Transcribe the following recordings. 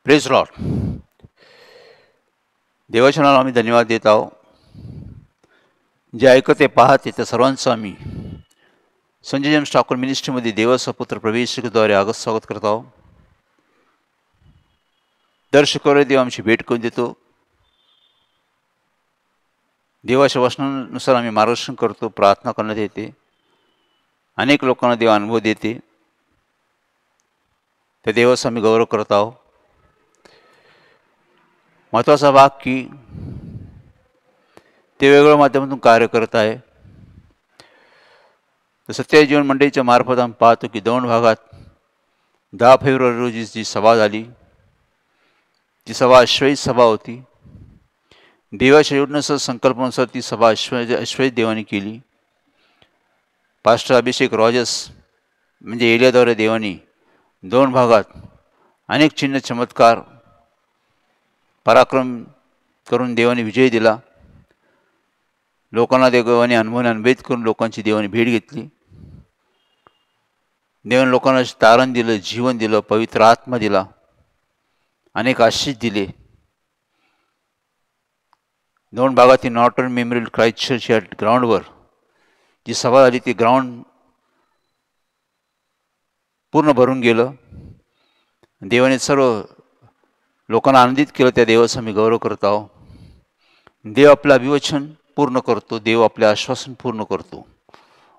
Praise Lord. देवाच्या नावाला आम्ही धन्यवाद देत आहोत. जे ऐकत ते पाहत त्या सर्वांचं आम्ही संजय जेम्स ठाकूर मिनिस्ट्रीमध्ये देवाचा पुत्र प्रवेशद्वारे आगत स्वागत करत आहोत. दर शुक्रवारी देव आमची भेट करून देतो. देवाच्या वचनानुसार आम्ही मार्गदर्शन करतो, प्रार्थना करण्यात येते. अनेक लोकांना देव अनुभव देते. त्या देवाचा आम्ही गौरव करत आहोत. महत्त्वाचा भाग की ते वेगवेगळ्या माध्यमातून कार्य करत आहे. सत्य जीवन मंडळीच्या मार्फत आम्ही पाहतो की 2 भागात 10 फेब्रुवारी रोजी जी सभा झाली, ती सभा अश्वयुत सभा होती. देवाच्या योजनेनुसार संकल्पनेनुसार ती सभा अश्वयुत देवाने केली. पास्टर अभिषेक रॉजर्स म्हणजे एलियाद्वारे देवानी 2 भागात अनेक चिन्ह चमत्कार पराक्रम करून देवाने विजय दिला. लोकांना देवाने अनुभवित करून लोकांची देवाने भेट घेतली. देवाने लोकांना तारण दिलं, जीवन दिलं, पवित्र आत्मा दिला, अनेक आशीष दिले. 2 भागातील नॉर्टन मेमोरियल क्राइस्ट चर्च या ग्राउंडवर जी सभा झाली ती ग्राउंड पूर्ण भरून गेलं. देवाने सर्व लोकांना आनंदित केलं. त्या देवाचा आम्ही गौरव करत आहोत. देव आपलं अभिवचन पूर्ण करतो, देव आपले आश्वासन पूर्ण करतो,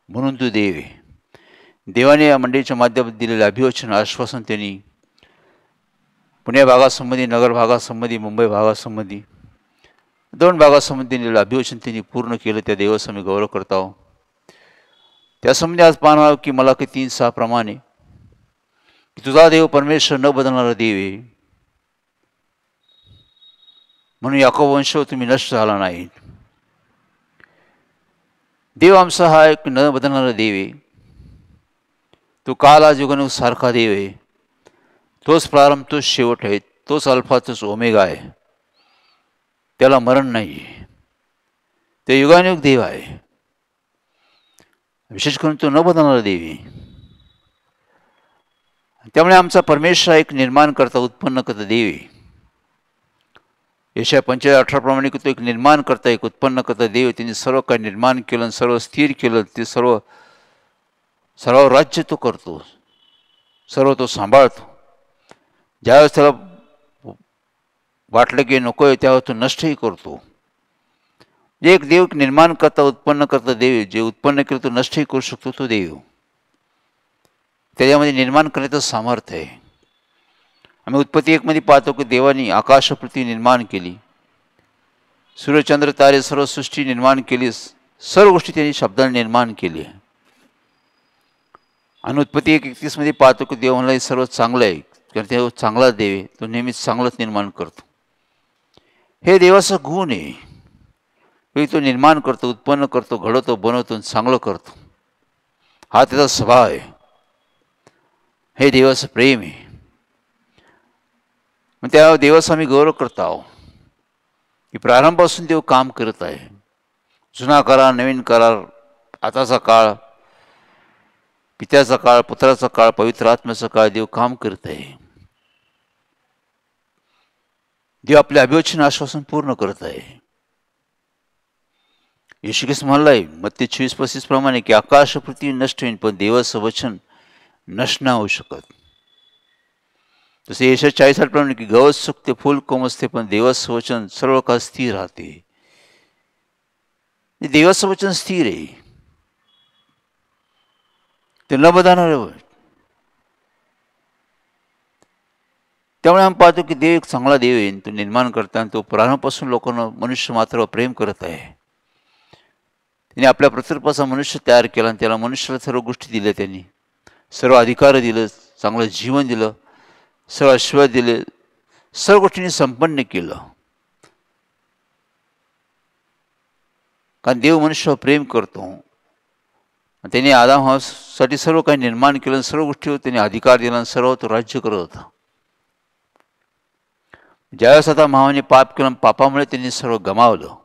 म्हणून तो देव आहे. देवाने या मंडळीच्या माध्यमात दिलेलं अभिवचन आश्वासन त्यांनी पुणे भागासंबंधी, नगर भागासंबंधी, मुंबई भागासंबंधी 2 भागासंबंधी दिलेलं अभिवचन त्यांनी पूर्ण केलं. त्या देवाचा आम्ही गौरव करत आहोत. त्यासंबंधी आज पाहणार आहोत की मला की 3:6 प्रमाणे की तुझा देव परमेश्वर न बदलणारा देव आहे, म्हणून याकोब वंश तुम्ही नष्ट झाला नाही. देव आमचा हा एक न बदलणारा देव आहे. तो काल आज युगानुग सारखा देव आहे. तोच प्रारंभ, तोच शेवट आहे, तोच अल्फा, तोच ओमेगा आहे. त्याला मरण नाही आहे. ते युगानुग देव आहे. विशेष करून तो न बदलणारा देव आहे. त्यामुळे आमचा परमेश्वर एक निर्माण करता, उत्पन्न करता देव आहे. यशाया 45:18 प्रमाणे तो एक निर्माण करता, एक उत्पन्न करता देव. त्यांनी सर्व काही निर्माण केलं, सर्व स्थिर केलं. ते सर्व राज्य तो करतो, सर्व तो सांभाळतो. ज्यावेळेस त्याला वाटलं की नको आहे त्यावेळेस तो नष्टही करतो. एक देव निर्माण करता, उत्पन्न करता देव. जे उत्पन्न केलं तो नष्टही करू शकतो तो देव. त्याच्यामध्ये निर्माण करण्याचं सामर्थ्य आहे. आम्ही उत्पत्ती 1 मध्ये पाहतो की देवानी आकाश पृथ्वी निर्माण केली, सूर्यचंद्र तारे सर्व सृष्टी निर्माण केली. सर्व गोष्टी त्यांनी शब्दाने निर्माण केली. आणि उत्पत्ती 1:31 मध्ये पाहतो की देव म्हणला सर्व चांगलं आहे, कारण देव चांगला देव आहे. तो नेहमीच चांगलंच निर्माण करतो. हे देवाचा गुण आहे. तो निर्माण करतो, उत्पन्न करतो, घडवतो, बनवतो, चांगलं करतो. हा त्याचा स्वभाव आहे. हे देवाचं प्रेम आहे. मग त्या देवाचा आम्ही गौरव करत आहोत की प्रारंभापासून देव काम करत आहे. जुना करार, नवीन करार, आताचा काळ, पित्याचा काळ, पुत्राचा काळ, पवित्र आत्म्याचा काळ, देव काम करत आहे. देव आपले अभिवचन आश्वासन पूर्ण करत आहे. येशू ख्रिस्त म्हणलाय मत्ती 24:35 प्रमाणे की आकाश पृथ्वी नष्ट होईल पण देवाचं वचन नष्ट नाही होऊ शकत. जसे यशाया 40:8 प्रमाणे की गवत सुकते, फूल कोमसते, पण देवाचं वचन सर्व काळ स्थिर राहते. देवाचं वचन स्थिर आहे, ते न बदलणार. त्यामुळे आम्ही पाहतो की देव एक चांगला देव आहे. तो निर्माण करताना तो प्रारंभापासून लोकांना, मनुष्य मात्र प्रेम करत आहे. त्याने आपल्या प्रतिरूपाचा मनुष्य तयार केला आणि त्याला मनुष्याला सर्व गोष्टी दिल्या. त्यांनी सर्व अधिकार दिलं, चांगलं जीवन दिलं, सर्व आशीर्वाद दिले, सर्व गोष्टींनी संपन्न केलं. कारण देव मनुष्यावर प्रेम करतो. त्याने आदाम हव्वासाठी सर्व काही निर्माण केलं, सर्व गोष्टीवर त्याने अधिकार दिला आणि सर्व तो राज्य करत होता. ज्यावेळेस आता मानवाने पाप केलं, पापामुळे त्यांनी सर्व गमावलं.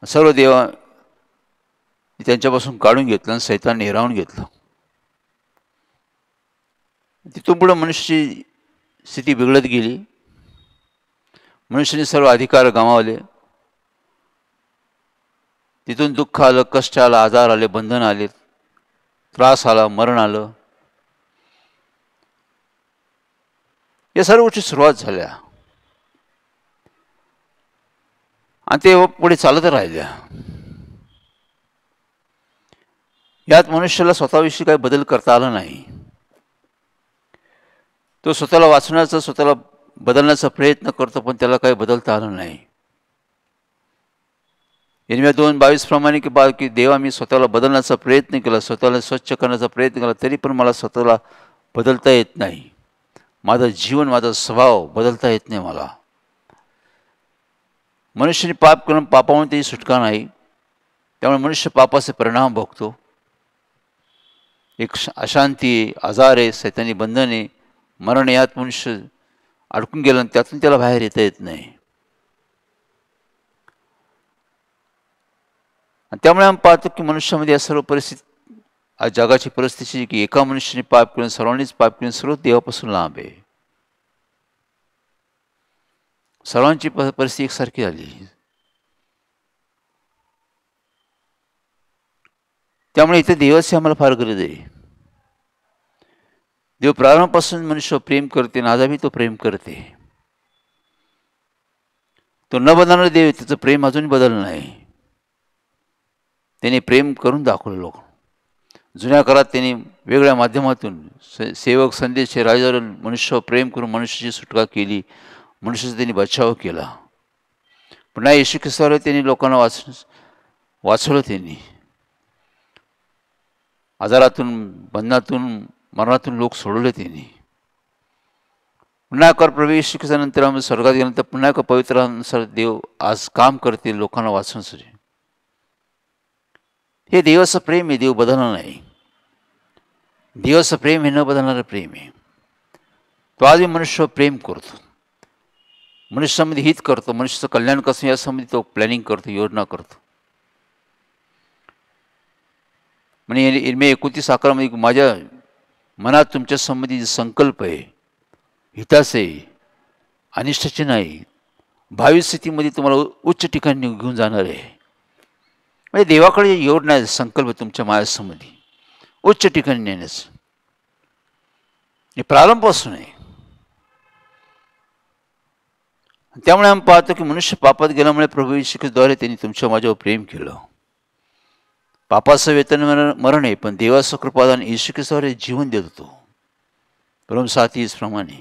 सर्व देवा त्यांच्यापासून काढून घेतलं आणि सैतान हिरावून घेतलं. तिथून पुढे मनुष्याची स्थिती बिघडत गेली. मनुष्याने सर्व अधिकार गमावले. तिथून दुःख आलं, कष्ट आलं, आजार आले, बंधन आले, त्रास आला, मरण आलं. या सर्व गोष्टी सुरुवात झाल्या आणि ते पुढे चालत राहिल्या. यात मनुष्याला स्वतःविषयी काही बदल करता आला नाही. तो स्वतःला वाचण्याचा, स्वतःला बदलण्याचा प्रयत्न करतो, पण त्याला काही बदलता आलं नाही. यिर्मया 2:22 प्रमाणे की देवा, मी स्वतःला बदलण्याचा प्रयत्न केला, स्वतःला स्वच्छ करण्याचा प्रयत्न केला, तरी पण मला स्वतःला बदलता येत नाही. माझं जीवन, माझा स्वभाव बदलता येत नाही मला. मनुष्याने पाप करून पापामुळे त्याची सुटका नाही. त्यामुळे मनुष्य पापाचे परिणाम भोगतो. एक अशांती, आजार आहे, सैतानी बंधन आहे, मरण, यात मनुष्य अडकून गेला आणि त्यातून त्याला बाहेर येता येत नाही. आणि त्यामुळे आम्ही पाहतो की मनुष्यामध्ये या सर्व परिस्थिती, आज जगाची परिस्थिती की एका मनुष्याने पाप केलं, सर्वांनीच पाप केलं, सर्व देवापासून लांब आहे. सर्वांची परिस्थिती एकसारखी झाली. त्यामुळे इथे देवाची आम्हाला फार गरज आहे. देव प्रारंभापासून मनुष्य प्रेम करते आणि आजही तो प्रेम करते. तो न बदलणारा देव, त्याचं प्रेम अजूनही बदललं नाही. त्याने प्रेम करून दाखवलं. लोक जुन्या काळात त्यांनी वेगळ्या माध्यमातून सेवक, संदेश, राजावर मनुष्यावर प्रेम करून मनुष्याची सुटका केली, मनुष्याचा त्यांनी बचाव केला. पुन्हा येशू ख्रिस्तावर त्यांनी लोकांना वाचवलं. त्यांनी आजारातून, बंधनातून, मरणातून लोक सोडवले. त्यांनी पुन्हा एका प्रभू येशू ख्रिस्तानंतर आम्ही स्वर्गात गेल्यानंतर पुन्हा एका पवित्रानुसार देव आज काम करते लोकांना वाचवण्यासाठी. हे देवाचं प्रेम आहे. देव बदलणार नाही. देवाचं प्रेम हे न बदलणारं प्रेम आहे. तो आजही मनुष्यावर प्रेम करतो, मनुष्यामध्ये हित करतो, मनुष्याचं कल्याण कसं यासंबंधी तो प्लॅनिंग करतो, योजना करतो. म्हणजे यिर्मया 29:11 माझ्या मनात तुमच्या संबंधी संकल्प आहे, हिताचे, अनिष्टाचे नाही, भावी स्थितीमध्ये तुम्हाला उच्च ठिकाणी घेऊन जाणार आहे. म्हणजे देवाकडे योजना आहे, संकल्प तुमच्या माझ्यासंबंधी उच्च ठिकाणी नेण्याचं. हे प्रारंभापासून आहे. त्यामुळे आम्ही पाहतो की मनुष्य पापात गेल्यामुळे प्रभू येशू ख्रिस्ताद्वारे त्यांनी तुमच्या माझ्यावर प्रेम केलं. पापाचं वेतन मरण आहे, पण देवाचं कृपादान येशू ख्रिस्ताद्वारे जीवन देत होतो. परम 7:30 प्रमाणे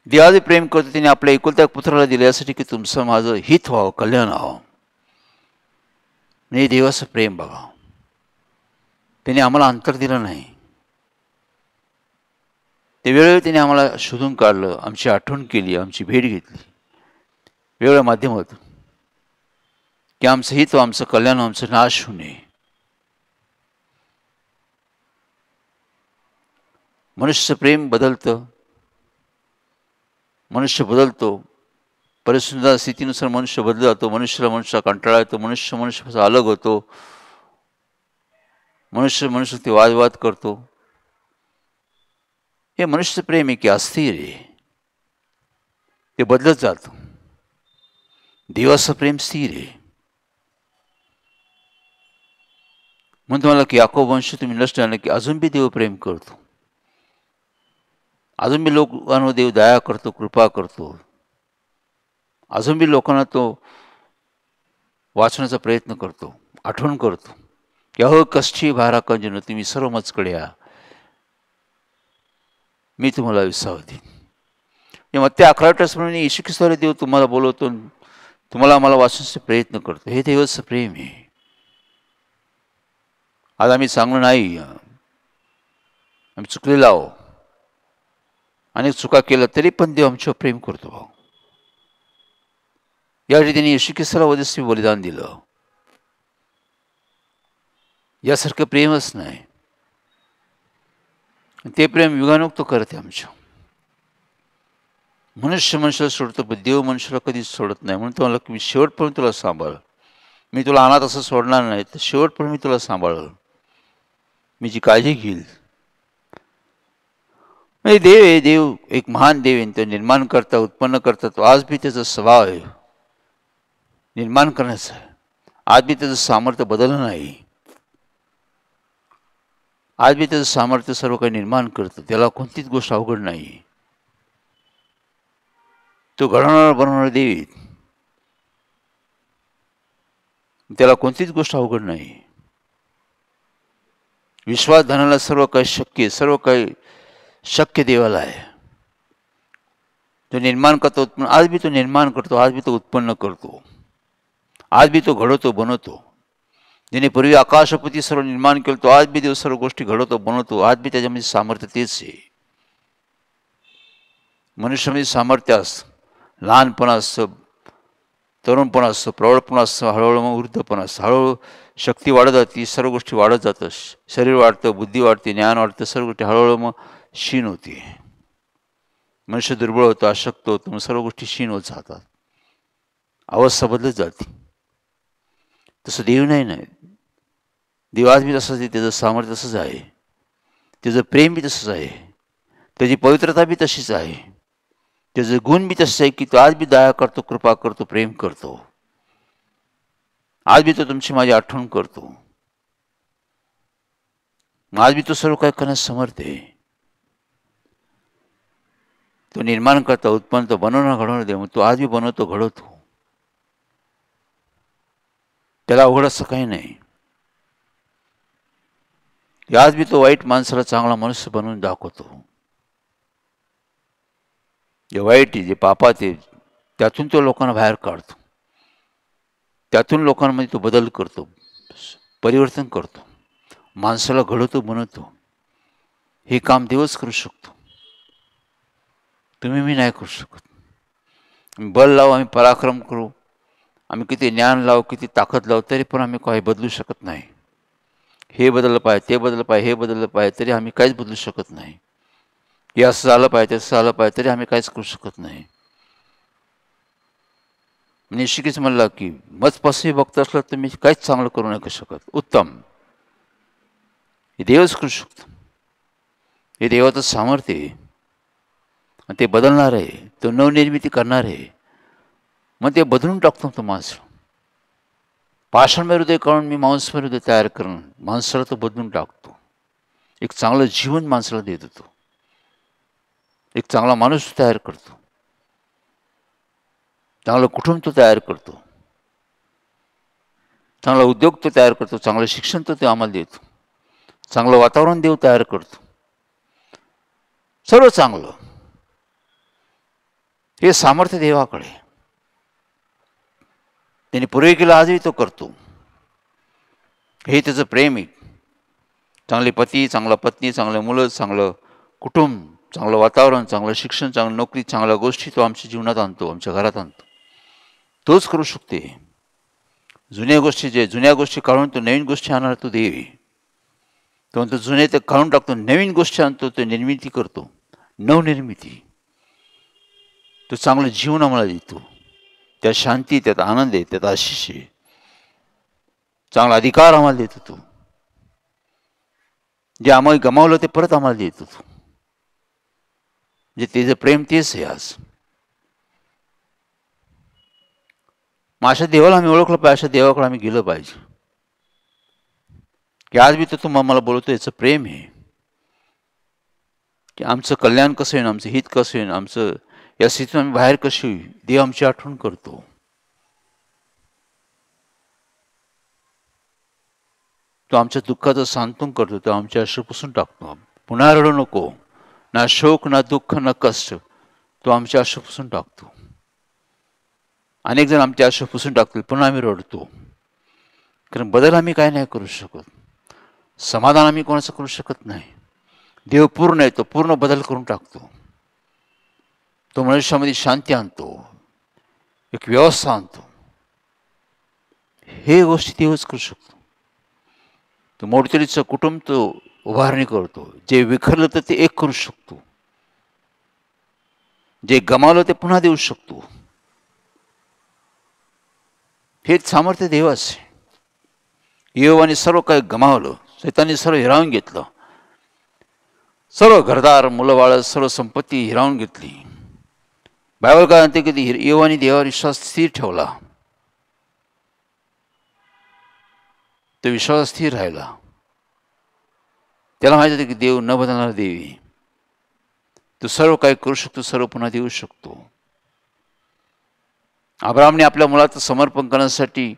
देवाचे प्रेम करतो. त्यांनी आपल्या एकुलत्या पुत्राला दिले यासाठी की तुमचं माझं हित व्हावं, कल्याण व्हावं. नाही, देवाचं प्रेम बघा. त्यांनी आम्हाला अंतर दिलं नाही. ते वेळोवेळी त्यांनी आम्हाला शोधून काढलं, आमची आठवण केली, आमची भेट घेतली वेगवेगळ्या माध्यमातून की आमचं हित, आमचं कल्याण, आमचं नाश होऊ नये. मनुष्य प्रेम बदलतं, मनुष्य बदलतो. परिस्थितीच्या स्थितीनुसार मनुष्य बदलत जातो. मनुष्याला कंटाळा येतो, मनुष्यापासून अलग होतो, मनुष्य ते वादविवाद करतो. हे मनुष्य प्रेम आहे की अस्थिर आहे, ते बदलत जातं. देवाचं प्रेम स्थिर आहे. म्हणून तुम्हाला की याकोब वंश तुम्ही नष्ट झालं की अजून बी देव प्रेम करतो, अजून बी लोकांवर देव दया करतो, कृपा करतो, अजून बी लोकांना तो वाचण्याचा प्रयत्न करतो, आठवण करतो की अहो कष्टी भारा कंजन, तुम्ही सर्व मजकडे या, मी तुम्हाला विसाव देईन. मग ते 11:18 येशू ख्रिस्ताद्वारे देव तुम्हाला बोलवतो, तुम्हाला आम्हाला वाचण्याचा प्रयत्न करतो. हे देवाचं प्रेम आहे. आज आम्ही चांगलं नाही, आम्ही चुकलेलो आहो, अनेक चुका केल्या, तरी पण देव आमच्यावर प्रेम करतो. भाऊ, यासाठी त्यांनी येशू ख्रिस्ताला वधस्तवी बलिदान दिलं. यासारखं प्रेमच नाही. ते प्रेम युगानुक्त करते आमच्या. मनुष्याला सोडतो, पण देव मनुष्याला कधीच सोडत नाही. म्हणून तुम्हाला मी शेवटपर्यंत तुला सांभाळ, मी तुला अनाथ असं सोडणार नाही, तर शेवटपर्यंत मी तुला सांभाळल, मी जी काळजी घेईल. म्हणजे देव आहे, देव एक महान देव आहे. तो निर्माण करता, उत्पन्न करता. तो आज बी त्याचा स्वभाव आहे निर्माण करण्याचा. आज बी त्याचं सामर्थ्य बदललं नाही. आज बी त्याचं सामर्थ्य सर्व काही निर्माण करतं. त्याला कोणतीच गोष्ट अवघड नाही. तो घडवणारा बनवणारा देव आहे. त्याला कोणतीच गोष्ट अवघड नाही. विश्वास धनाला सर्व काही शक्य आहे. सर्व काही शक्य देवाला आहे. तो निर्माण करतो. आज बी तो निर्माण करतो. आज बी तो उत्पन्न करतो. आज बी तो घडवतो, बनवतो. ज्याने पूर्वी आकाशपती सर्व निर्माण केलं, तो आज बी देव सर्व गोष्टी घडवतो, बनवतो. आज बी त्याच्यामध्ये सामर्थ्य तेच आहे. मनुष्यामध्ये सामर्थ्य असतं. लहानपण असतं, तरुणपण असतं, प्रौढपण असतं, हळूहळू मग वृद्धपण असतं. हळूहळू शक्ती वाढत जाते, सर्व गोष्टी वाढत जातं. शरीर वाढतं, बुद्धी वाढते, ज्ञान वाढतं, सर्व गोष्टी हळूहळू मग क्षीण होते. मनुष्य दुर्बळ होतं, अशक्त होतं, मग सर्व गोष्टी क्षीण होत जातात. अवस्था बदलत जाते. तसं देव नाही. देव आज बी तसंच आहे. त्याचं सामर्थ्य तसंच आहे. त्याचं प्रेम बी तसंच आहे. त्याची पवित्रता बी तशीच आहे. त्याचे गुण बी तसंच आहे की तो आज बी दया करतो, कृपा करतो, प्रेम करतो. आज बी तो तुमची माझी आठवण करतो. आज बी तो सर्व काही करण्यास समर्थ आहे. तो निर्माण करता, उत्पन्न तो बनवणार, घडवणार देव. तो आज बी बनवतो, घडवतो. त्याला अवघड असं काही नाही. आज बी तो वाईट माणसाला चांगला मनुष्य बनवून दाखवतो. जे वाईट आहे, जे पापात आहे, त्यातून तो लोकांना बाहेर काढतो. त्यातून लोकांमध्ये तो बदल करतो, परिवर्तन करतो, माणसाला घडवतो, बनवतो. हे काम देवच करू शकतो. तुम्ही मी नाही करू शकत. बल लावू, आम्ही पराक्रम करू, आम्ही किती ज्ञान लावू, किती ताकद लावू, तरी पण आम्ही काही बदलू शकत नाही. हे बदललं पाहिजे, ते बदललं पाहिजे, हे बदललं पाहिजे, तरी आम्ही काहीच बदलू शकत नाही. हे असं झालं पाहिजे, तसं झालं पाहिजे, तरी आम्ही काहीच करू शकत नाही. निश्चितच म्हणला की मजपासून बघत असलं तर मी काहीच चांगलं करू नाही शकत. उत्तम हे देवच करू शकतो. हे देवाचं सामर्थ्य आहे. आणि ते बदलणार आहे. तो नवनिर्मिती करणार आहे. मग ते बदलून टाकतो तो माणूस. पाषाणमय हृदय काढून मी मांसमय हृदय तयार करून माणसाला तो बदलून टाकतो. एक चांगलं जीवन माणसाला देतो. तो एक चांगला माणूस तयार करतो. चांगलं कुटुंब तो तयार करतो. चांगला उद्योग तो तयार करतो. चांगलं शिक्षण तो आम्हाला देतो. चांगलं वातावरण देव तयार करतो. सर्व चांगलं हे सामर्थ्य देवाकडे. त्यांनी पूर्वी केलं, आजही तो करतो. हे त्याचं प्रेम आहे. चांगले पती, चांगला पत्नी, चांगले मुलं, चांगलं कुटुंब, चांगलं वातावरण, चांगलं शिक्षण, चांगली नोकरी, चांगल्या गोष्टी तो आमच्या जीवनात आणतो, आमच्या घरात आणतो. तोच करू शकते. जुन्या गोष्टी काढून तो नवीन गोष्टी आणणार तो देव आहे. तो म्हणतो जुने ते काढून टाकतो, नवीन गोष्टी आणतो, तो निर्मिती करतो, नवनिर्मिती. तो चांगलं जीवन आम्हाला देतो. त्यात शांती, त्यात आनंद आहे, त्यात आशिष आहे. चांगला अधिकार आम्हाला देतो तो. जे आम्हाला गमावलं ते परत आम्हाला देतो तो. जे त्याचं प्रेम तेच आहे आज. मग अशा देवाला आम्ही ओळखलं पाहिजे. अशा देवाकडे आम्ही गेलं पाहिजे की आज बी तो तुम्हाला मला बोलतो याचं प्रेम आहे की आमचं कल्याण कसं होईल, आमचं हित कसं होईल, आमचं या स्थितीतून आम्ही बाहेर कशी होईल. देव आमची आठवण करतो. तो आमच्या दुःखाचं सांत्वन करतो. तो आमच्या अश्रू पुसून टाकतो. पुन्हा रडू नको. ना शोक, ना दुःख, ना कष्ट. तो आमच्या अश्रू पुसून टाकतो. अनेक जण आमच्या अश्रू पुसून टाकतील, पुन्हा आम्ही रडतो. कारण बदल आम्ही काय नाही करू शकत. समाधान आम्ही कोणाचं करू शकत नाही. देव पूर्ण आहे. तो पूर्ण बदल करून टाकतो. तो मनुष्यामध्ये शांती आणतो, एक व्यवस्था आणतो. हे गोष्टी देवच करू शकतो. तो मोडतरीचं कुटुंब तो उभारणी करतो. जे विखरलं तर ते एक करू शकतो. जे गमावलं ते पुन्हा देऊ शकतो. हेच सामर्थ्य देवाचे. योबाने सर्व काही गमावलं. शैतानी सर्व हिरावून घेतलं. सर्व घरदार मुलं बाळ सर्व संपत्ती हिरावून घेतली. बायबल काय म्हणते की योवाने देवावर विश्वास स्थिर ठेवला. तो विश्वास स्थिर राहिला. त्याला माहिती होते की देव न बदलणारा देवी, तू सर्व काही करू शकतो, सर्व पुन्हा देऊ शकतो. अब्राहमने आपल्या मुलाचं समर्पण करण्यासाठी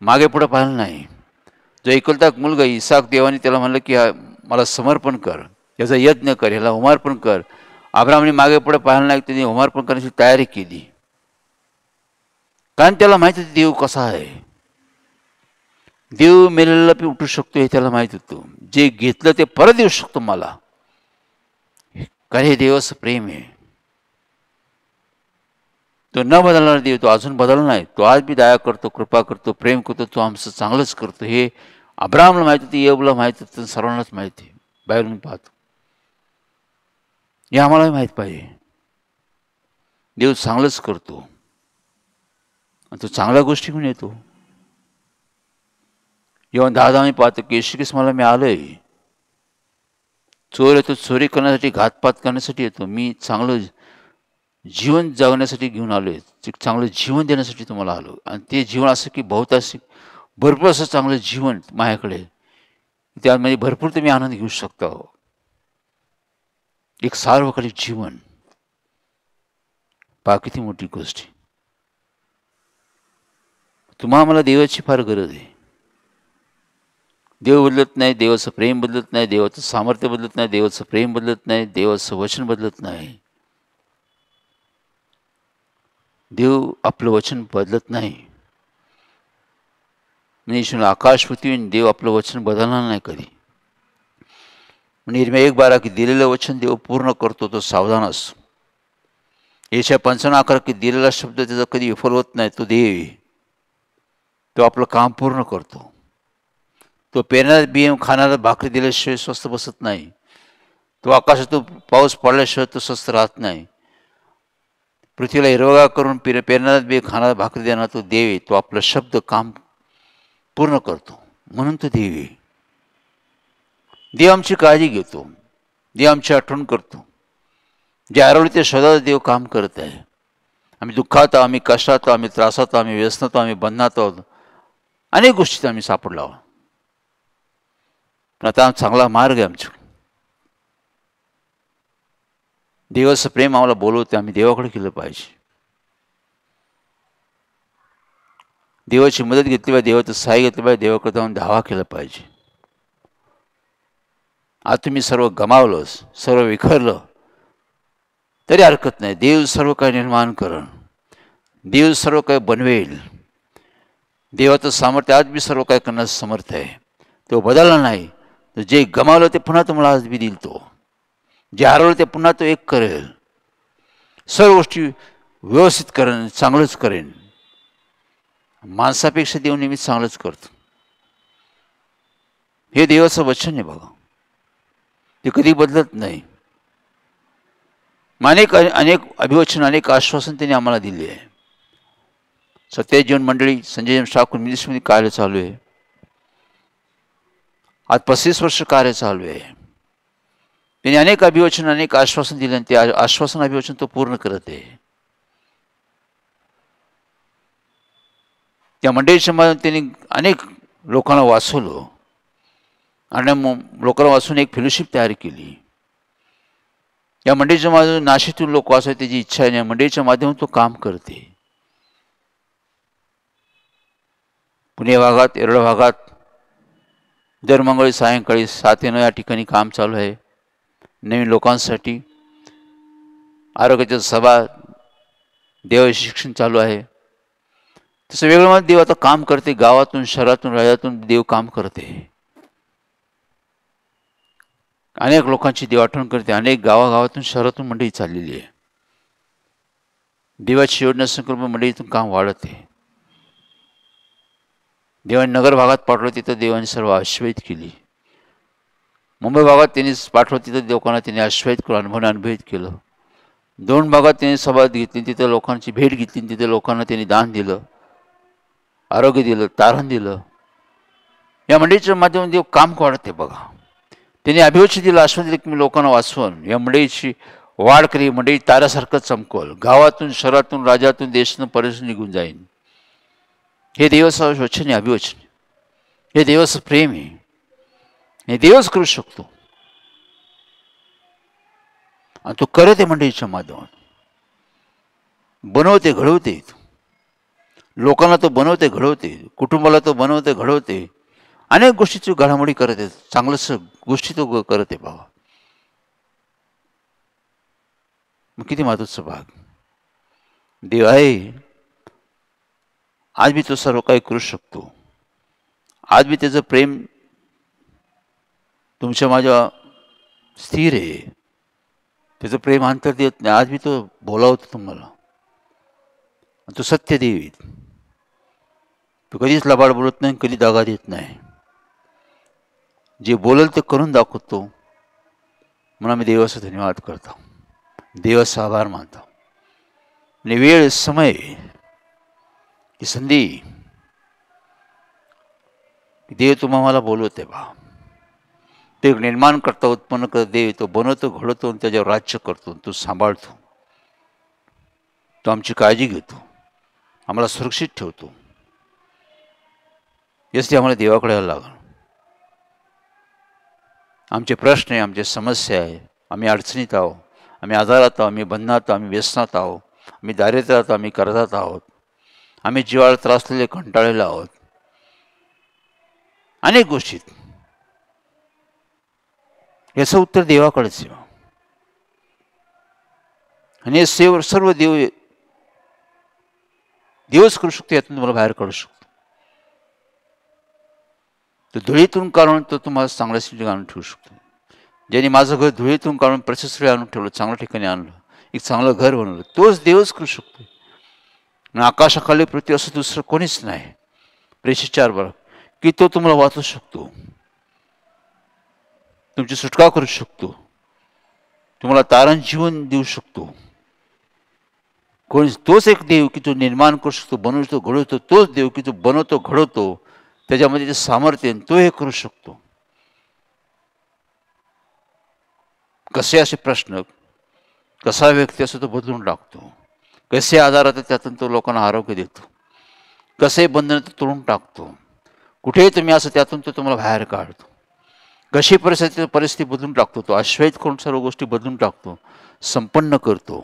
मागे पुढे पाहिलं नाही. जो एकुलता एक मुलगा इसाक, देवाने त्याला म्हणलं की मला समर्पण कर, याचा यज्ञ कर, ह्याला होमार्पण कर. अब्राहमने मागे पुढे पाहिलं नाही, त्याने होमार्पण करण्याची तयारी केली. कारण त्याला माहिती होती देव कसा आहे. देव मेलेला बी उठू शकतो हे त्याला माहित होतं. जे घेतलं ते परत देऊ शकतो मला, कारण हे देवाचं प्रेम आहे. तो न बदलणारा देव, तो अजून बदलला नाही. तो आज बी दया करतो, कृपा करतो, प्रेम करतो. तो आमचं चांगलंच करतो. हे अब्राहमला माहिती होतं, योबला माहिती होतं, सर्वांनाच माहिती आहे. बाहेरून पाहतो हे आम्हालाही माहीत पाहिजे. देव चांगलंच करतो आणि तो चांगल्या गोष्टी घेऊन येतो. जेव्हा 10 मी पाहतो की येशू ख्रिस्त मला, मी आलोय, चोर येतो चोरी करण्यासाठी, घातपात करण्यासाठी येतो, मी चांगलं जीवन जगण्यासाठी घेऊन आलोय, चांगलं जीवन देण्यासाठी तुम्हाला आलो. आणि ते जीवन असं की बहुतांशी भरपूर असं चांगलं जीवन माझ्याकडे, त्यामध्ये भरपूर तुम्ही आनंद घेऊ शकता. एक सार्वकालिक जीवन पहा, किती मोठी गोष्ट. तुम्हाला मला देवाची फार गरज आहे. देव बदलत नाही, देवाचं प्रेम बदलत नाही, देवाचं सामर्थ्य बदलत नाही, देवाचं प्रेम बदलत नाही, देवाचं वचन बदलत नाही. देव आपलं वचन बदलत नाही. म्हणजे आकाश पृथ्वी, देव आपलं वचन बदलणार नाही कधी. निर्मय 1:12 की दिलेलं वचन देव पूर्ण करतो, तो सावधान असतो. येशया 55:11 की दिलेला शब्द त्याचा कधी विफल होत नाही. तो देव, तो आपलं काम पूर्ण करतो. तो पेरणारा बियम खाणारा भाकरी दिल्याशिवाय स्वस्थ बसत नाही. तो आकाशातून पाऊस पडल्याशिवाय तो स्वस्थ राहत नाही. पृथ्वीला हिरवगार करून पेरणारा बी खाणारा भाकरी देणारा तो देव आहे. तो आपला शब्द काम पूर्ण करतो, म्हणून तो देव आहे. देव आमची काळजी घेतो, देव आमची आठवण करतो. जे हरवले ते शोधायला देव काम करत आहे. आम्ही दुःखात आहोत, आम्ही कष्टात आहोत, आम्ही त्रासात आहोत, आम्ही व्यसनात आहोत, आम्ही बंधनात आहोत, अनेक गोष्टीत आम्ही सापडलो आहोत. पण आता चांगला मार्ग आहे आमचा. देवाचं प्रेम आम्हाला बोलवते, आम्ही देवाकडे केलं पाहिजे. देवाची मदत घेतली पाहिजे, देवाचं सहाय्य घेतलं पाहिजे, देवाकडे जाऊन धावा केला पाहिजे. आज तुम्ही सर्व गमावलं, सर्व विखरलं तरी हरकत नाही. देव सर्व काही निर्माण करण, देव सर्व काही बनवेल. देवाचं सामर्थ्य आज बी सर्व काही करण्यास समर्थ आहे. तो बदलला नाही. जे गमावलं ते पुन्हा तुम्हाला आज बी देईल. तो जे हरवलं ते पुन्हा तो एक करेल. सर्व गोष्टी व्यवस्थित करेन, चांगलंच करेन. माणसापेक्षा देव नेहमीच चांगलंच करतो. हे देवाचं वचन आहे बघा, ते कधी बदलत नाही. अनेक अभिवचन, अनेक आश्वासन त्यांनी आम्हाला दिले आहे. सत्यजीवन मंडळी, संजय ठाकूर मिनिस्ट्रीमध्ये कार्य चालू आहे. आज 35 वर्ष कार्य चालू आहे. त्यांनी अनेक अभिवचन, अनेक आश्वासन दिले आणि ते आश्वासन अभिवचन तो पूर्ण करत आहे. त्या मंडळीच्या मधून त्यांनी अनेक लोकांना वाचवलं आणि लोकांना वाचून एक फेलोशिप तयार केली. या मंडळीच्या माध्यमातून नाशिकतून लोक वाचावे त्याची इच्छा आहे. या मंडळीच्या माध्यमातून तो काम करते. पुणे भागात, येरवडा भागात दर मंगळवारी सायंकाळी 7 ते 9 या ठिकाणी काम चालू आहे. नवीन लोकांसाठी आरोग्याच्या सभा, देव शिक्षण चालू आहे. तसं वेगळं मला देव आता काम करते. गावातून, शहरातून, राज्यातून देव काम करते. अनेक लोकांची देव आठवण करते. अनेक गावागावातून, शहरातून मंडळी चाललेली आहे. देवाची योजना संकल्प मंडळीतून काम वाढते. देवाने नगर भागात पाठवलं, तिथं देवाने सर्व आश्वासित केली. मुंबई भागात त्यांनी पाठवलं, तिथं लोकांना त्यांनी आश्वासित करून अनुभवित केलं. 2 भागात त्यांनी सभा घेतली, तिथं लोकांची भेट घेतली, तिथे लोकांना त्यांनी दान दिलं, आरोग्य दिलं, तारण दिलं. या मंडळीच्या माध्यमातून देव काम वाढते बघा. त्यांनी अभिवचन दिलं, आश्वासन दिलं की मी लोकांना वाचवून या मंडळीची वाढ करी, मंडळी ताऱ्यासारखं चमकवल, गावातून शहरातून राज्यातून देशातून परदेशातून निघून जाईन. हे देवाचं वचन आहे, अभिवचन. हे देवाचं प्रेम आहे. हे देवच करू शकतो आणि तो करते मंडळीच्या माध्यमात. बनवते घडवते, लोकांना तो बनवते घडवते, कुटुंबाला तो बनवते घडवते, अनेक गोष्टीची घडामोडी करते, चांगलंच गोष्टी तो करते. बाबा मग किती महत्वाचा भाग देव आहे. आज मी तो सर्व काही करू शकतो. आज मी त्याचं प्रेम तुमच्या माझ्या स्थिर आहे. त्याचं प्रेम अंतर देत नाही. आज मी तो बोलावतो तुम्हाला. तो सत्य देव आहे. तो कधीच लबाड बोलत नाही, कधी दगा देत नाही. जे बोलल ते करून दाखवतो. म्हणून आम्ही देवाचा धन्यवाद करतो, देवाचा आभार मानतो. आणि वेळ, समय, ही संधी देव तुम्हा मला बोलवते. बा ते निर्माण करता, उत्पन्न करता देव. तो बनवतो घडवतो आणि त्याच्यावर राज्य करतो. तो सांभाळतो. तो आमची काळजी घेतो, आम्हाला सुरक्षित ठेवतो. यासाठी आम्हाला देवाकडे यायला लागलं. आमचे प्रश्न आहे, आमच्या समस्या आहे, आम्ही अडचणीत आहोत, आम्ही आजारात आहोत, आम्ही बंधनात आहोत, आम्ही व्यसनात आहोत, आम्ही दारिद्र्यात आहोत, आम्ही कर्जात आहोत, आम्ही जीवाला त्रासलेले कंटाळलेले आहोत, अनेक गोष्टीत. याचं उत्तर देवाकडेच आहे. आणि हे सर्व देवच करू शकतो. यातून तुम्हाला बाहेर काढू शकतो. तो धुळीतून काढून तो तुम्हाला चांगल्या ठिकाणी आणून ठेवू शकतो. ज्यांनी माझं घर धुळीतून काढून प्रशस्ती आणून ठेवलं, चांगल्या ठिकाणी आणलं, एक चांगलं घर बनवलं, तोच देवच करू शकतो. आणि आकाशाखाली पृथ्वी असं दुसरं कोणीच नाही. प्रेषित 4 की तो तुम्हाला वाचू शकतो, तुमची सुटका करू शकतो, तुम्हाला तारण जीवन देऊ शकतो. कोणी तोच एक देव की तो निर्माण करू शकतो, बनवतो घडवतो. तोच देव की तो बनवतो घडवतो, त्याच्यामध्ये जे सामर्थ्य तो हे करू शकतो. कसे असे प्रश्न, कसा व्यक्ती असो तो बदलून टाकतो. कसे आजार होते त्यातून तो लोकांना आरोग्य देतो. कसे बंधन तो तोडून टाकतो. कुठेही तुम्ही असं त्यातून तो तुम्हाला बाहेर काढतो. कशी परिस्थिती बदलून टाकतो. तो आश्वस्त करून सर्व गोष्टी बदलून टाकतो, संपन्न करतो.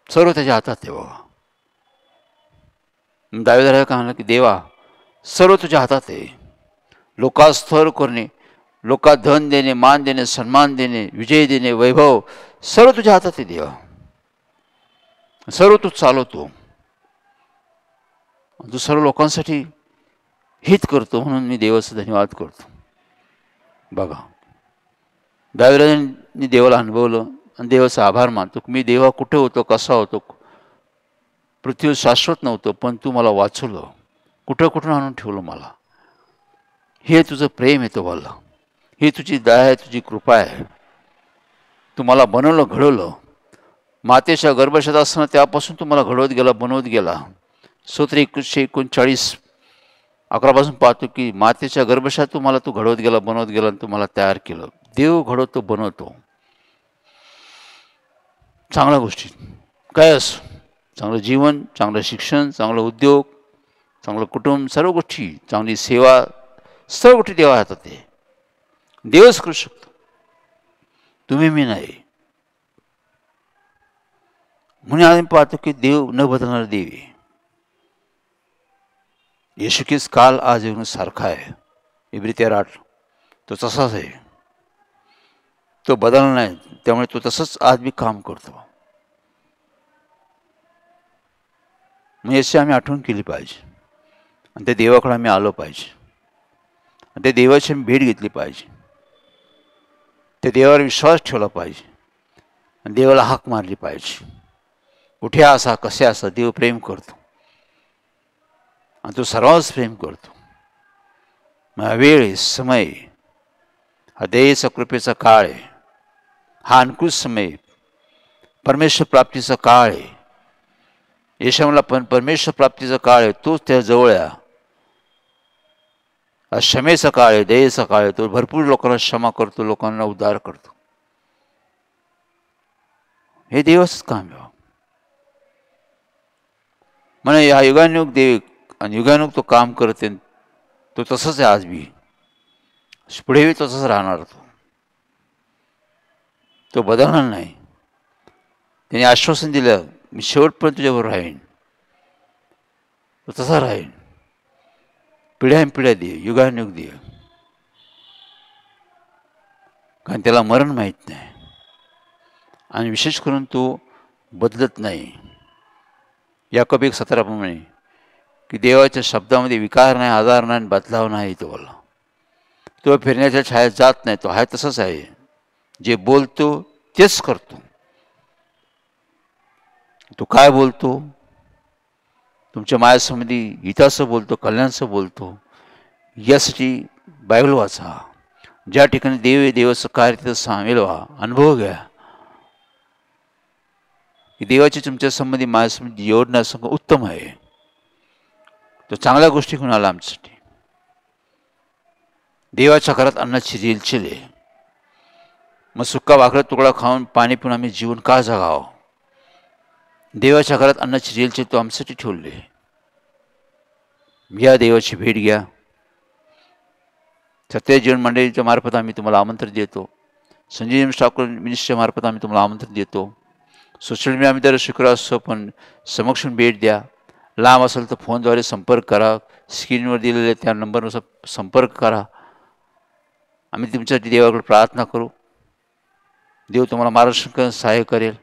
सर्व त्याच्या हातात आहे. बाबा दाविदाला का म्हणलं की देवा सर्व तुझ्या हातात आहे. लोकास थर करणे, लोकात धन देणे, मान देणे, सन्मान देणे, विजय देणे, वैभव सर्व तुझ्या हातात आहे देवा. सर्व तू चालवतो. तू सर्व लोकांसाठी हित करतो. म्हणून मी देवाचा धन्यवाद करतो. बघा दाविदाने देवाला अनुभवलं आणि देवाचा आभार मानतो. मी देवा कुठे होतो, कसा होतो, पृथ्वीवर शाश्वत नव्हतं, पण तू मला वाचवलं, कुठं आणून ठेवलं मला. हे तुझं प्रेम आहे तो बोलला. ही तुझी दया आहे, तुझी कृपा आहे. तू मला बनवलं घडवलं. मातेच्या गर्भशात असताना त्यापासून तू मला घडवत गेला, बनवत गेला. स्तोत्र 139 11 पाहतो की मातेच्या गर्भशात तू घडवत गेला, बनवत गेला आणि तू मला तयार केलं. देव घडवतो, बनवतो. चांगल्या गोष्टी काय असो, चांगलं जीवन, चांगलं शिक्षण, चांगलं उद्योग, चांगलं कुटुंब, सर्व गोष्टी, चांगली सेवा, सर्व गोष्टी देवा हातात आहे. देवच करू शकतो, तुम्ही मी नाही. म्हणून आम्ही पाहतो की देव न बदलणारा देव आहे. येशू ख्रिस्त काल आज येऊन सारखा आहे. इब्री 13:8 तो तसाच आहे. तो बदलला नाही. त्यामुळे तो तसंच आज मी काम करतो. मग याची आम्ही आठवण केली पाहिजे आणि त्या देवाकडे आम्ही आलो पाहिजे आणि त्या देवाची आम्ही भेट घेतली पाहिजे. त्या देवावर विश्वास ठेवला पाहिजे आणि देवाला हाक मारली पाहिजे. कुठे असा, कसे असा, देव प्रेम करतो आणि तो सर्वांच प्रेम करतो. मग वेळ, समय हा देवाचा कृपेचा काळ आहे. हा अनुकूल समय परमेश्वर प्राप्तीचा काळ आहे. येशूला पण परमेश्वर प्राप्तीचा काळ आहे, तोच त्या जवळ आहे. क्षमेचा काळ आहे, दयेचा काळ आहे. तो भरपूर लोकांना क्षमा करतो, लोकांना उद्धार करतो. हे देवाचंच काम आहे. म्हणे हा युगानुयुग देव आणि युगानुग तो काम करते. तो तसंच आहे आज बी, पुढेही तसंच राहणार. तो बदलणार नाही. त्याने आश्वासन दिलं, मी शेवटपर्यंत तुझ्याबरोबर राहीन. तो तसा राहीन. पिढ्यानपिढ्या दे, युगानुयुग दे. कारण त्याला मरण माहीत नाही आणि विशेष करून तो बदलत नाही. याकब 1:17 म्हणे की देवाच्या शब्दामध्ये विकार नाही, आजार नाही, बदलाव नाही. तो बोला, तो फिरण्याच्या छायात जात नाही. तो आहे तसंच आहे. जे बोलतो तेच करतो. तो काय बोलतो? तुमच्या माझ्यासंबंधी हिताचं बोलतो, कल्याणाचं बोलतो. यासाठी बायबल वाचा. ज्या ठिकाणी देव आहे, देवाचं कार्य तिथं सामील व्हा, अनुभव घ्या की देवाची तुमच्या संबंधी माझ्यासंबंधी योजना उत्तम आहे. तो चांगल्या गोष्टी घेऊन आला आमच्यासाठी. देवाच्या घरात अन्नाची रेलचेल आहे. मग सुक्का भाकरा तुकडा खाऊन पाणी पिऊन आम्ही जीवन का जगावं? देवाच्या घरात अन्नाची रेलचेल तो आमच्यासाठी ठेवले. या देवाची भेट घ्या. सत्य जीवन मंडळीच्या मार्फत आम्ही तुम्हाला आमंत्रण देतो. संजीव ठाकूर मिनिस्ट्रीच्या मार्फत आम्ही तुम्हाला आमंत्रण देतो. सोशल मीडिया आम्ही दर शुक्रवार असतो, पण समक्ष भेट द्या. लांब असेल तर फोनद्वारे संपर्क करा. स्क्रीनवर दिलेल्या त्या नंबरनुसार संपर्क करा. आम्ही तुमच्यासाठी देवाकडे प्रार्थना करू. देव तुम्हाला मार्गदर्शन सहाय्य करेल.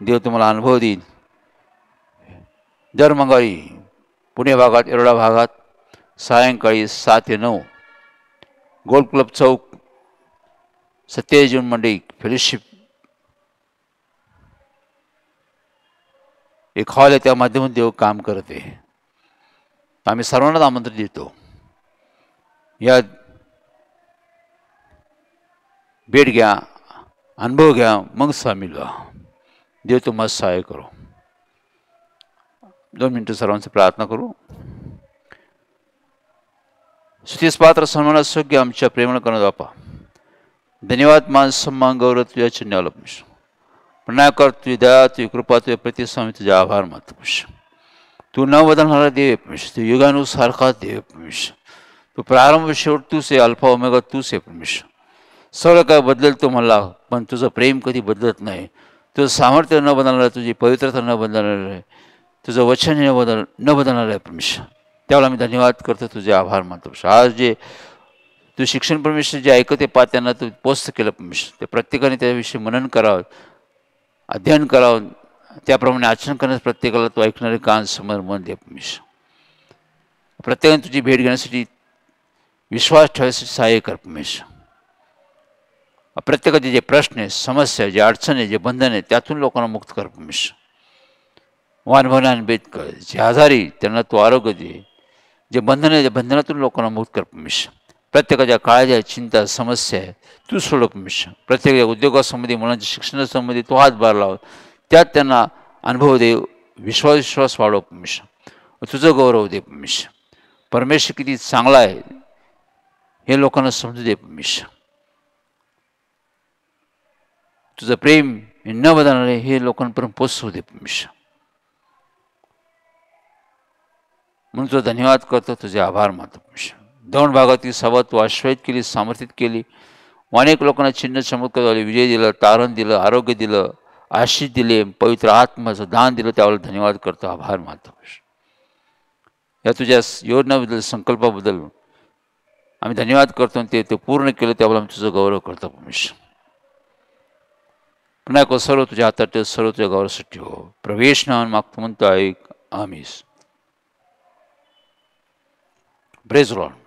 देव तुम्हाला अनुभव देईल. दर मंगळवारी पुणे भागात, येरवडा भागात सायंकाळी 7 ते 9 गोल्ड क्लब चौक, सत्य जीवन मंडळी फेलोशिप एक हॉल आहे. त्या माध्यमातून देव काम करते. आम्ही सर्वांनाच आमंत्रण देतो. या भेट घ्या, अनुभव घ्या, मग सामील व्हा. देव तुम्हाला सहाय्य करो. 2 मिनिटं सर्वांची प्रार्थना करू. स्तुतीस पात्र सन्मानास योग्य आमच्या प्रेमळ करून बापा, धन्यवाद, मान सन्मान गौरव तुझ्या चिन्हावला पुरुष. पुन्हा कर तुझी दया, तुझी कृपा, तुझे प्रतिस्वामी, तुझे आभार मानतो पुरुष. तू न बदलणारा देव पुरुष. तू युगानुसारखा देव पुरुष. तू प्रारंभ शेवट तूच आहे, अल्फा ओमेगा तूच आहे पुरुष. सगळं काय बदलेल तो म्हणला, पण तुझं प्रेम कधी बदलत नाही. तुझं सामर्थ्य न बदलणार, तुझी पवित्रता न बदलणार आहे, तुझं वचन न बदलणार आहे परमेश्वर. त्यावेळेला आम्ही धन्यवाद करतो, तुझे आभार मानतो. आज जे तू शिक्षण परमेश्वर जे ऐकते पा त्यांना तू पोस्ट केलं परमेश्वर. ते प्रत्येकाने त्याविषयी मनन करावं, अध्ययन करावं, त्याप्रमाणे आचरण करण्यास प्रत्येकाला तू ऐकणारे कान समोर मन दे परमेश्वर. प्रत्येकाने तुझी भेट घेण्यासाठी विश्वास ठेवण्यासाठी सहाय्य कर परमेश्वर. प्रत्येकाचे जे प्रश्न आहे, समस्या, जे अडचण आहे, जे बंधन आहे, त्यातून लोकांना मुक्त कर परमेश्वर. वानभवनाने भेद कर. जे आजारी त्यांना तू आरोग्य दे. जे बंधन आहे, त्या बंधनातून लोकांना मुक्त कर परमेश्वर. प्रत्येकाच्या काळज्या, चिंता, समस्या आहे तू सोडव परमेश्वर. प्रत्येकाच्या उद्योगासंबंधी, मुलांच्या शिक्षणासंबंधी तू हातभार लाव. त्यात त्यांना अनुभव दे, विश्वास वाढव परमेश्वर. तुझं गौरव दे परमेश्वर. परमेश्वर किती चांगला आहे हे लोकांना समजू दे परमेश्वर. तुझं प्रेम हे न बदलणारे हे लोकांपर्यंत पोचवू दे परमेश्वर. म्हणून तुझा धन्यवाद करतो, तुझे आभार मानतो परमेश्वर. दौंड भागातील सभा तू आश्रयित केली, समर्थित केली. अनेक लोकांना चिन्ह चमत्कार झाले, विजय दिलं, तारण दिलं, आरोग्य दिलं, आशीष दिले, पवित्र आत्म्याचं दान दिलं. त्यावेळेला धन्यवाद करतो, आभार मानतो परमेश्वर. या तुझ्या योजनाबद्दल, संकल्पाबद्दल आम्ही धन्यवाद करतो. आणि ते पूर्ण केलं त्यावेळेला आम्ही तुझं गौरव करतो परमेश्वर. पुन्हा एक सर्व तुझ्या हातात, सर्व तुझ्या गौरवासाठी हो. प्रवेश नावान मागतो म्हणतो, ऐक. आमीन. Praise the Lord.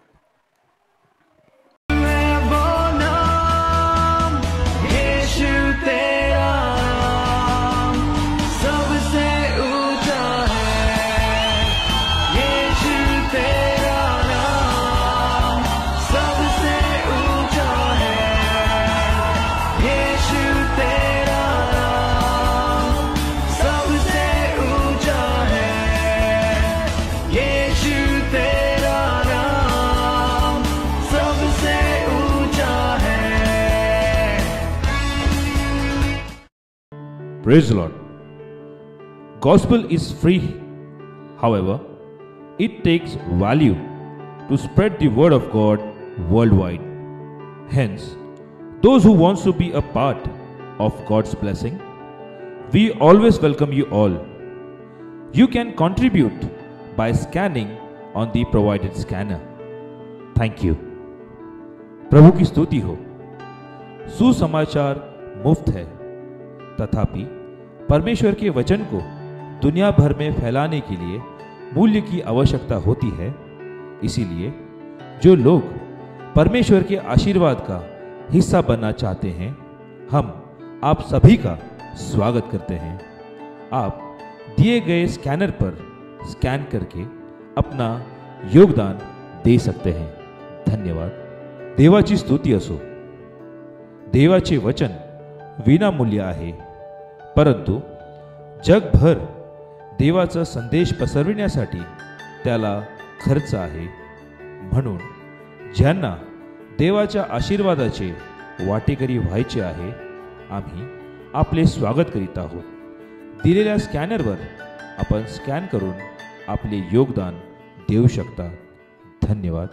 तेरा Praise the Lord. Gospel is free. However, it takes value to spread the word of God worldwide. Hence, those who want to be a part of God's blessing, we always welcome you all. You can contribute by scanning on the provided scanner. Thank you. प्रभु की स्तुति हो। सुसमाचार मुफ्त है, तथापि परमेश्वर के वचन को दुनिया भर में फैलाने के लिए मूल्य की आवश्यकता होती है। इसीलिए जो लोग परमेश्वर के आशीर्वाद का हिस्सा बनना चाहते हैं, हम आप सभी का स्वागत करते हैं। आप दिए गए स्कैनर पर स्कैन करके अपना योगदान दे सकते हैं। धन्यवाद। देवाची स्तुती असो। देवाचे वचन विनामूल्य आहे, परंतु जगभर देवाचा संदेश पसरविण्यासाठी त्याला खर्च आहे। म्हणून ज्यांना देवाच्या आशीर्वादाचे वाटेकरी व्हायचे आहे, आम्ही आपले स्वागत करीत आहोत। दिलेल्या स्कॅनरवर आपण स्कॅन करून आपले योगदान देऊ शकता। धन्यवाद।